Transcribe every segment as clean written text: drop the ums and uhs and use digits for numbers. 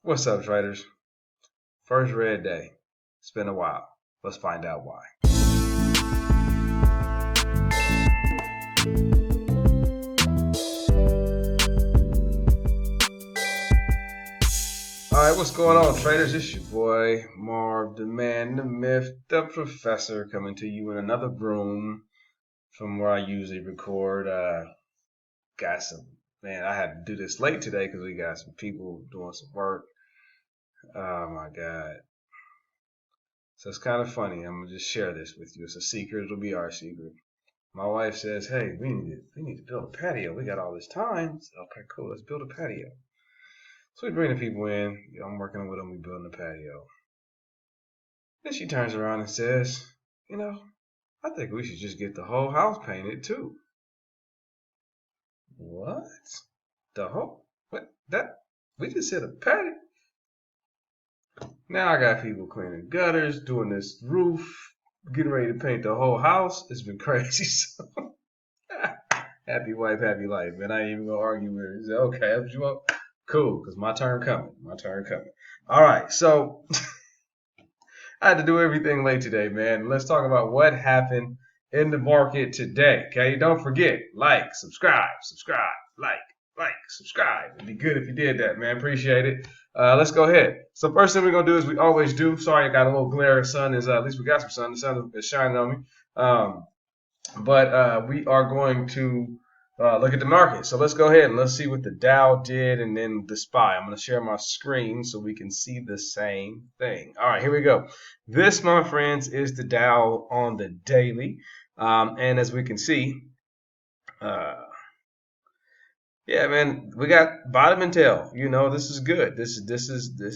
What's up, traders? First red day. It's been a while. Let's find out why. Alright, what's going on, traders? It's your boy, Marv, the man, the myth, the professor, coming to you in another room from where I usually record. I had to do this late today because we got some people doing some work. Oh my God. So it's kind of funny. I'm gonna just share this with you. It's a secret. It'll be our secret. My wife says, "Hey, we need to build a patio. We got all this time." So, okay, cool. Let's build a patio. So we bring the people in. I'm working with them. We building the patio. Then she turns around and says, I think we should just get the whole house painted too." What? The whole? What? That? We just hit a patio. Now I got people cleaning gutters, doing this roof, getting ready to paint the whole house. It's been crazy. So, happy wife, happy life, man. I ain't even gonna argue with her. Say, okay, that's what you want. Cool, because my turn coming. My turn coming. All right, so I had to do everything late today, man. Let's talk about what happened in the market today. Okay, don't forget, like, subscribe, like, subscribe. It'd be good if you did that, man. Appreciate it. Let's go ahead. So first thing we're gonna do is we always do. Sorry, I got a little glare. Sun is at least we got some sun. The sun is shining on me. But we are going to look at the market. So let's go ahead and let's see what the Dow did and then the SPY. I'm going to share my screen so we can see the same thing. All right, here we go. This, my friends, is the Dow on the daily. And as we can see, yeah, man, we got bottom and tail. This is good. This.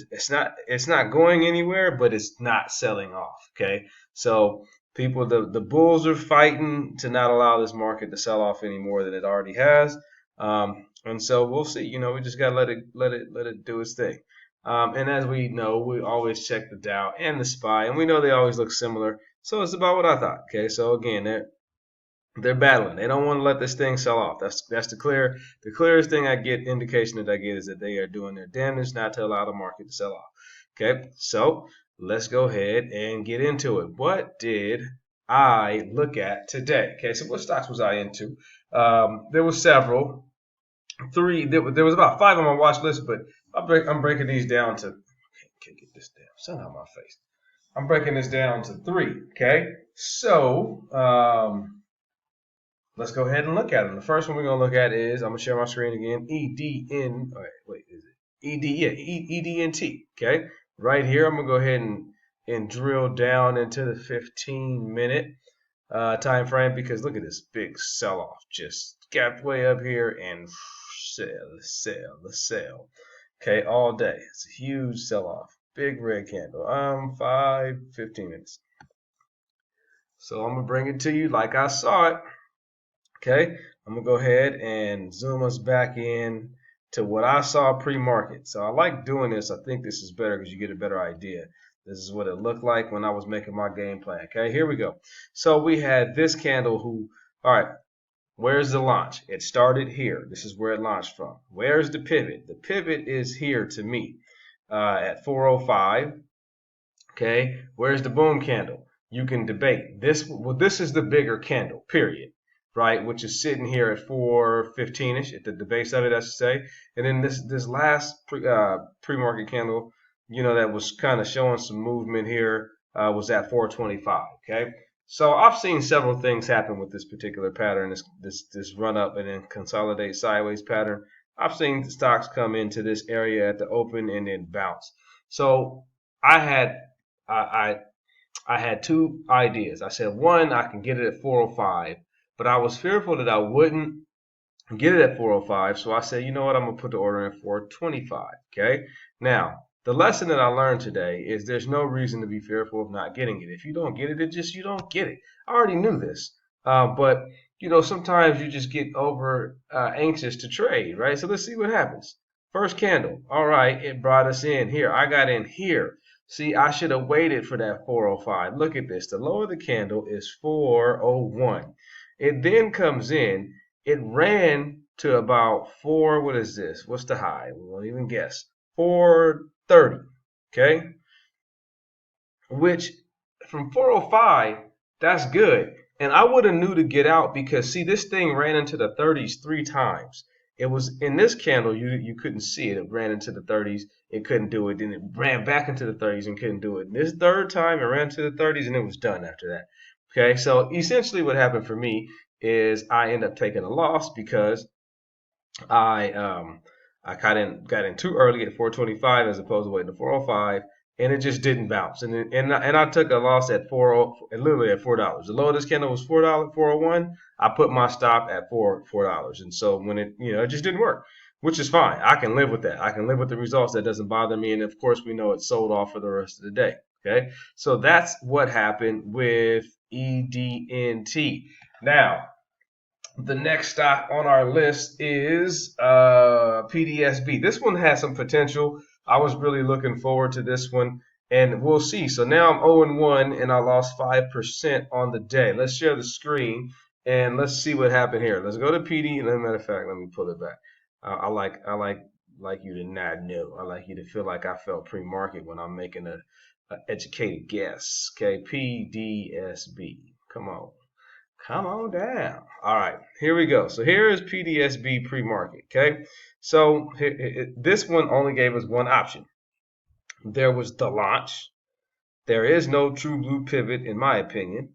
It's not going anywhere, but it's not selling off. Okay, so people, the bulls are fighting to not allow this market to sell off any more than it already has. And so we'll see. We just gotta let it do its thing. And as we know, we always check the Dow and the SPY, and we know they always look similar. So it's about what I thought. Okay, so again, they're battling. They don't want to let this thing sell off. That's the clearest thing I get, indication that I get, is that they are doing their damnedest not to allow the market to sell off. Okay, so let's go ahead and get into it. What did I look at today? Okay, so what stocks was I into? There were several. There was about 5 on my watch list, but I'm breaking these down to. Can't get this damn sun out of my face. I'm breaking this down to 3. Okay, so let's go ahead and look at them. The first one we're going to look at is, I'm going to share my screen again, EDN, wait, is it? EDNT, okay? Right here, I'm going to go ahead and drill down into the 15-minute time frame, because look at this big sell-off. Just gapped way up here and sell. Okay, all day. It's a huge sell-off. Big red candle. 15 minutes. So I'm going to bring it to you like I saw it. Okay, I'm going to go ahead and zoom us back in to what I saw pre-market. So I like doing this. I think this is better because you get a better idea. This is what it looked like when I was making my game plan. Okay, here we go. So we had this candle all right, where's the launch? It started here. This is where it launched from. Where's the pivot? The pivot is here to me at 405. Okay, where's the boom candle? You can debate. This is the bigger candle, period. Right, which is sitting here at 415ish at the base of it, I should say. And then this last pre-market candle, that was kind of showing some movement here, was at 425. Okay, so I've seen several things happen with this particular pattern, this run up and then consolidate sideways pattern. I've seen the stocks come into this area at the open and then bounce. So I had 2 ideas. I said, one, I can get it at 405. But I was fearful that I wouldn't get it at 405, so I said, you know what, I'm going to put the order in 425, okay? Now, the lesson that I learned today is there's no reason to be fearful of not getting it. If you don't get it, you don't get it. I already knew this, but, sometimes you just get over anxious to trade, right? So let's see what happens. First candle, all right, it brought us in here. I got in here. See, I should have waited for that 405. Look at this. The lower the candle is 401. It then comes in, it ran to about 4, what is this? What's the high? We won't even guess. 4 30. Okay, which from 405, that's good. And I would have knew to get out because see, this thing ran into the 30s 3 times. It was in this candle, you couldn't see it. It ran into the 30s, it couldn't do it. Then it ran back into the 30s and couldn't do it. And this third time, it ran to the 30s and it was done after that. Okay, so essentially, what happened for me is I end up taking a loss because I I got in too early at 425 as opposed to waiting to 405, and it just didn't bounce. And I took a loss at literally at $4. The low of this candle was $4, 401. I put my stop at $4. And so when it just didn't work, which is fine. I can live with that. I can live with the results. That doesn't bother me. And of course, we know it sold off for the rest of the day. Okay, so that's what happened with EDNT. Now, the next stock on our list is PDSB. This one has some potential. I was really looking forward to this one, and we'll see. So now I'm 0-1, and I lost 5% on the day. Let's share the screen, and let's see what happened here. Let's go to PD. As a matter of fact, let me pull it back. I like you to not know. I like you to feel like I felt pre-market when I'm making a educated guess. Okay, PDSB. Come on. Come on down. All right, here we go. So here is PDSB pre-market, okay? So this one only gave us one option. There was the launch. There is no true blue pivot, in my opinion.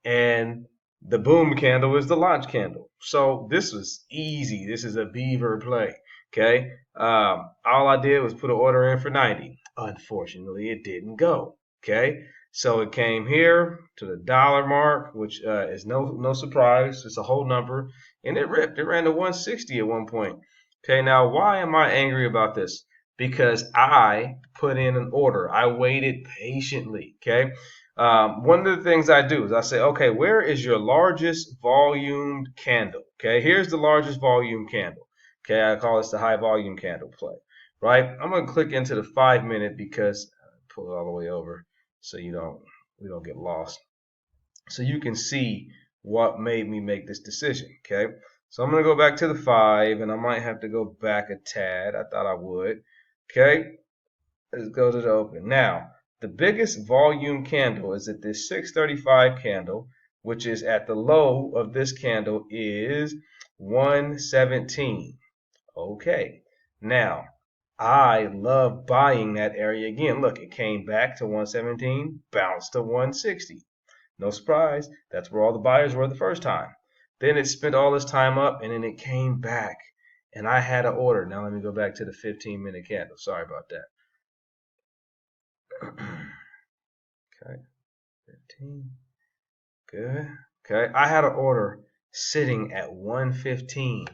And the boom candle is the launch candle. So this was easy. This is a beaver play, okay? All I did was put an order in for 90. Unfortunately, it didn't go, okay? So it came here to the dollar mark, which is no surprise. It's a whole number, and it ripped. It ran to 160 at one point. Okay, now why am I angry about this? Because I put in an order. I waited patiently. Okay, one of the things I do is I say, okay, where is your largest volume candle? Okay, here's the largest volume candle. Okay, I call this the high volume candle play. Right? I'm gonna click into the 5-minute because pull it all the way over so we don't get lost. So you can see what made me make this decision. Okay, so I'm gonna go back to the 5, and I might have to go back a tad. I thought I would. Okay, let's go to the open. Now, the biggest volume candle is at this 635 candle, which is at the low of this candle is 117. Okay, now I love buying that area again. Look, it came back to 117, bounced to 160. No surprise, that's where all the buyers were the first time. Then it spent all this time up, and then it came back, and I had an order. Now let me go back to the 15-minute candle. Sorry about that. Okay, 15. Good. Okay, I had an order sitting at 115.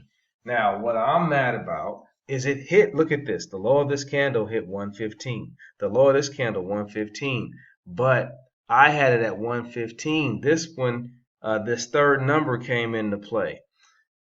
Now, what I'm mad about is it hit, look at this, the low of this candle hit 115. The low of this candle, 115. But I had it at 115. This one, this third number came into play.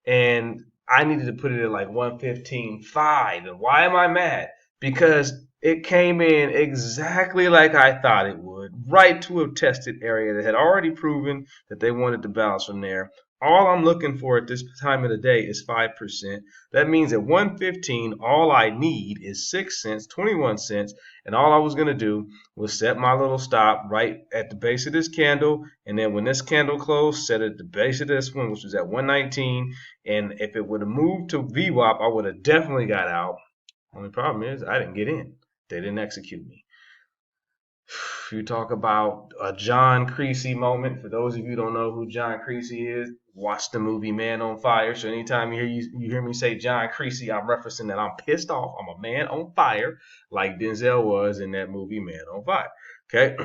And I needed to put it at like 115.5. And why am I mad? Because it came in exactly like I thought it would, right to a tested area that had already proven that they wanted to bounce from there. All I'm looking for at this time of the day is 5%. That means at 115, all I need is 6 cents, 21 cents, and all I was going to do was set my little stop right at the base of this candle, and then when this candle closed, set it at the base of this one, which was at 119, and if it would have moved to VWAP, I would have definitely got out. Only problem is I didn't get in. They didn't execute me. You talk about a John Creasy moment. For those of you who don't know who John Creasy is, watch the movie Man on Fire. So anytime you hear me say John Creasy, I'm referencing that I'm pissed off. I'm a man on fire, like Denzel was in that movie Man on Fire. Okay,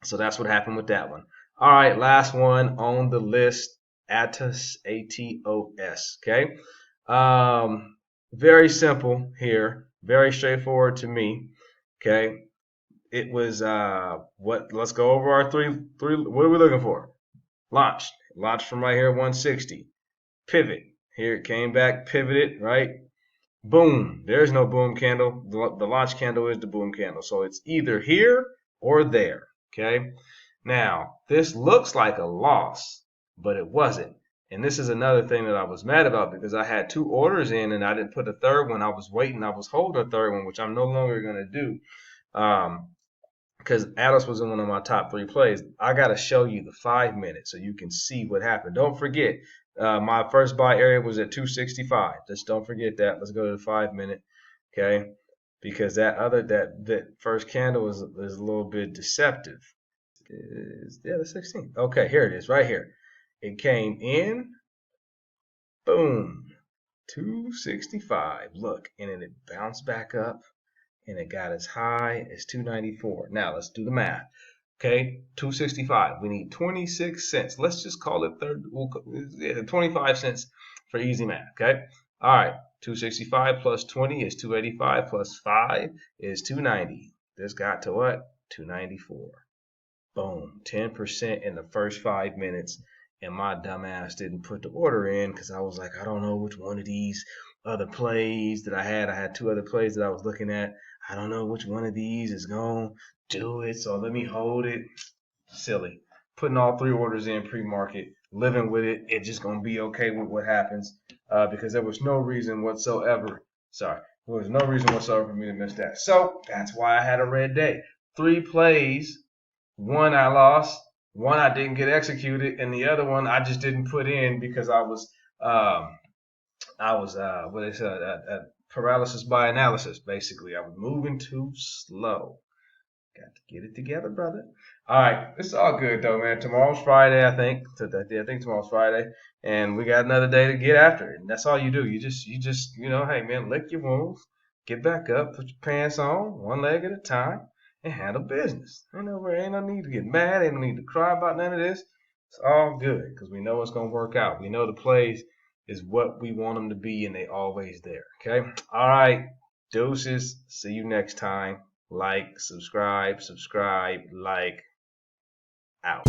so that's what happened with that one. All right, last one on the list, Atos, ATOS. Okay, very simple here, very straightforward to me. Okay, it was let's go over our three what are we looking for? Launched from right here at 160. Pivot, here it came back, pivoted, right? Boom, there's no boom candle. The launch candle is the boom candle, so it's either here or there. Okay, now this looks like a loss, but it wasn't. And this is another thing that I was mad about because I had 2 orders in and I didn't put a third one. I was waiting. I was holding a third one, which I'm no longer going to do. Because Atlas was in one of my top 3 plays. I got to show you the 5 minutes so you can see what happened. Don't forget, my first buy area was at 265. Just don't forget that. Let's go to the 5 minute. Okay. Because that first candle is a little bit deceptive. Yeah, the 16th. Okay, here it is, right here. It came in, boom, 265. Look, and then it bounced back up, and it got as high as 294. Now let's do the math. Okay, 265. We need 26 cents. Let's just call it 25 cents for easy math. Okay. All right. 265 plus 20 is 285 plus 5 is 290. This got to what? 294. Boom, 10% in the first 5 minutes. And my dumbass didn't put the order in because I was like, I don't know which one of these other plays that I had. I had 2 other plays that I was looking at. I don't know which one of these is going to do it. So let me hold it. Silly. Putting all 3 orders in pre-market, living with it. It's just going to be okay with what happens because there was no reason whatsoever. Sorry. There was no reason whatsoever for me to miss that. So that's why I had a red day. 3 plays. 1 I lost, 1 I didn't get executed, and the other one I just didn't put in because I was what they said, paralysis by analysis. Basically, I was moving too slow. Got to get it together, brother. All right, it's all good though, man. Tomorrow's Friday, I think. I think tomorrow's Friday, and we got another day to get after it. And that's all you do. You just, hey man, lick your wounds, get back up, put your pants on, one leg at a time, and handle business. Ain't no need to get mad. Ain't no need to cry about none of this. It's all good because we know it's gonna work out. We know the plays is what we want them to be, and they always there. Okay. All right. Deuces. See you next time. Like, subscribe, like, out.